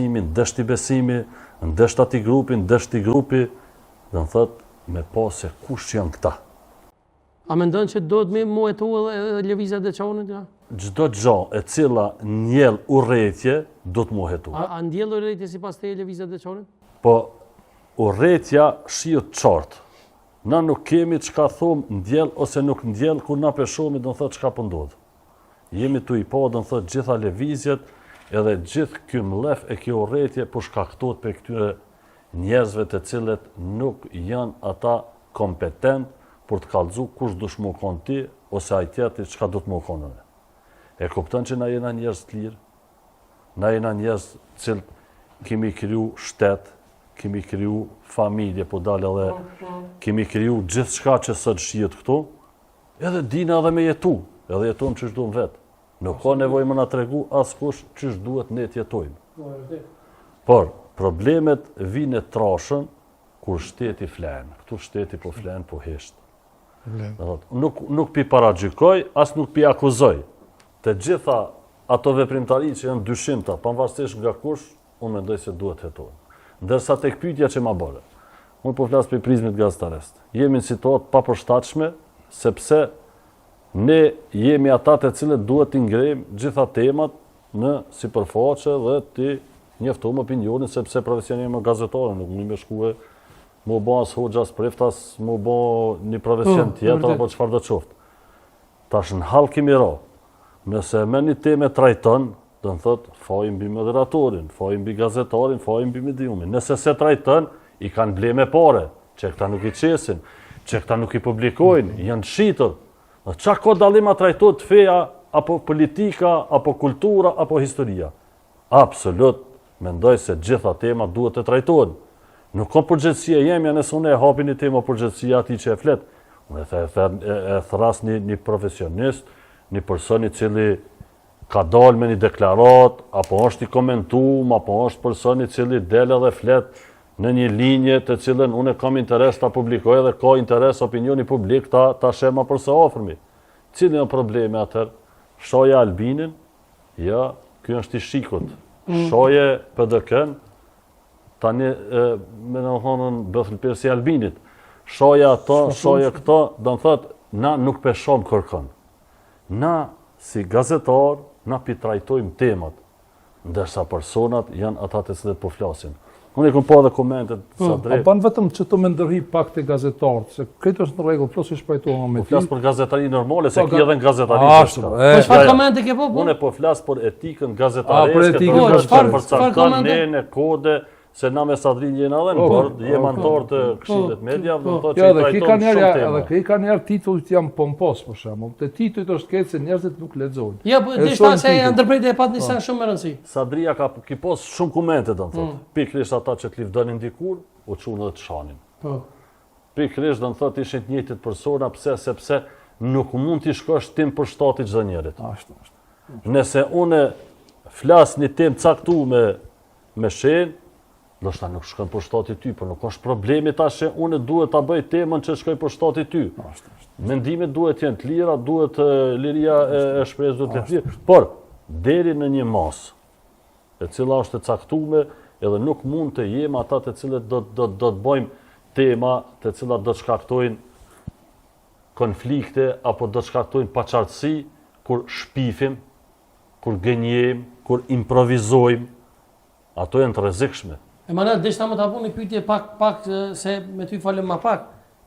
ndeshti besimi, ndesht ati grupi, ndeshti grupi, dhe në thëtë me pa se kush janë këta. A me ndonë që do të me mu e tu edhe lëvizat dhe qonit? Gjdo gjo e cila njel urrëtie do të mu hetu. A ndjell urrëtie si pas te lëvizat dhe qonit? Po, urrëtia shiut qartë. Na nuk kemi çka thom ndjell ose nuk ndjell, kur na peshomi do të thotë çka po ndodh. Jemi tu i pa do të thotë gjitha lëvizjet, edhe gjithë ky mllef e kjo urrëtie po shkaktohet për këtyre njerëzve të cilët nuk janë ata kompetent për të kallëzu kush dush më kon ti ose ai tjetri çka do të më konë. E kupton që na jena njerëz të lirë, na jena njerëz të cilët kemi kriju shtet, kemi kriju familje, po dalë edhe kemi kriju gjithë shka që sot shihet këtu, edhe dina edhe me jetu, edhe jetojmë ç'është duam vetë. Nuk ka nevojë më na tregu askush ç'është duhet ne të jetojmë. Por problemet vinë e trashën kur shteti flen. Këtu shteti po flen, po hesht. Nuk pi paragjykoj, as nuk pi akuzoj. Të gjitha ato veprimtari që janë dyshimta, pavarësisht nga kush, unë mendoj se duhet hetojnë. Ndërsa tek pyetja që ma bëre, unë po flas për prizmit gazetares. Jemi në situatë papërshtatshme, sepse ne jemi ata të cilët duhet të ngrejmë gjitha temat në sipërfaqe dhe të njoftojmë opinionin, sepse profesioni im gazetar, nuk më shkue më bë as hoxha as preftas, më bë një profesion tjetër apo çfarë do të qoftë. Tash në hall kemi ra. Nëse me një temë trajton, do të thotë fajin mbi moderatorin, fajin mbi gazetarin, fajin mbi mediumin. Nëse se trajton, i kanë ble me pare, që këta nuk i qesin, që këta nuk i publikojnë, janë shitur. Qa ka dallim a trajtojt feja, apo politika, apo kultura, apo historia? Absolut, mendoj se gjitha tema duhet të trajtojnë. Nuk ka përgjithësia jemja nëse unë e hapi një tema përgjithësia ati që e flet. Unë e thras një profesionist, një person i cili ka dalë me një deklarat, apo është i komentum, apo është person i cili del edhe flet në një linje të cilën unë kam interes ta publikoj dhe ka interes opinioni publik ta shema përse afërmi. Cili janë probleme atër? Shoje Albinin? Ja, kjo është i shikut. Shoje PDK-n? Tani me në thonën bëthën përsi Albinit. Shoje ato, shoje këto, do në thëtë, na nuk peshom kërkën. Na, si gazetar, na pi trajtojmë temat, ndërsa personat janë ata të cilët po flasin. Unë e kom pa dhe komentet sa drejt. A ban vetëm që të me ndërhi pak të gazetarët, se kretë është në regullë, plus i shpajtojnë me ti. Po flas për gazetari normale, se ki edhe në gazetari Po çfarë komente ke po? Unë po flas për etikën gazetareske, për cakton ne në kode, se na me Sadrin jena edhe në bord, jem antar të Këshillit Media, do të thotë që i trajtojmë shumë tema. Edhe ka njerë titullit jam pompos, për shembull. Te titullit është keq se njerëzit nuk lexojnë. Ja, po dishta se ndërprerja e pat një sen shumë me rëndësi. Sadria ka pos shumë komente, do të thotë. Pikërisht ata që të livdonin dikur, u çunë edhe të shanin. Po. Pikërisht do të thotë ishin të njëjtit persona, pse sepse nuk mund t'i shkosh tim për shtati çdo njerit. Ashtu është. Nëse unë flas një temë caktuar me shenjë, ndoshta nuk shkon për shtati ty, por nuk është problemi tash që unë duhet ta bëj temën që shkoj për shtati ty. Mendimet duhet të jenë të lira, duhet liria e shpresës duhet të jetë. Por deri në një masë, e cila është e caktuar, edhe nuk mund të jemi ata të cilët do të bëjmë tema të cilat do të shkaktojnë konflikte apo do të shkaktojnë paqartësi kur shpifim, kur gënjejmë, kur improvizojmë. Ato janë të rrezikshme. E mana deshta më ta bëni pyetje pak se me ty falem më pak.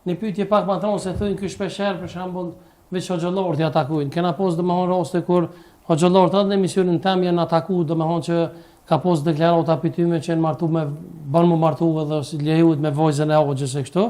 Një pyetje pak më thonë se thonë ky shpeshherë për shembull veç hoxhëllorët i atakojnë. Kena pos domethënë raste kur hoxhëllorët edhe në emisionin tim janë atakuar domethënë që ka pos deklarata pyetime që janë martuar me ban më martuar edhe si lejuhet me vojzën e hoxhës e kështu.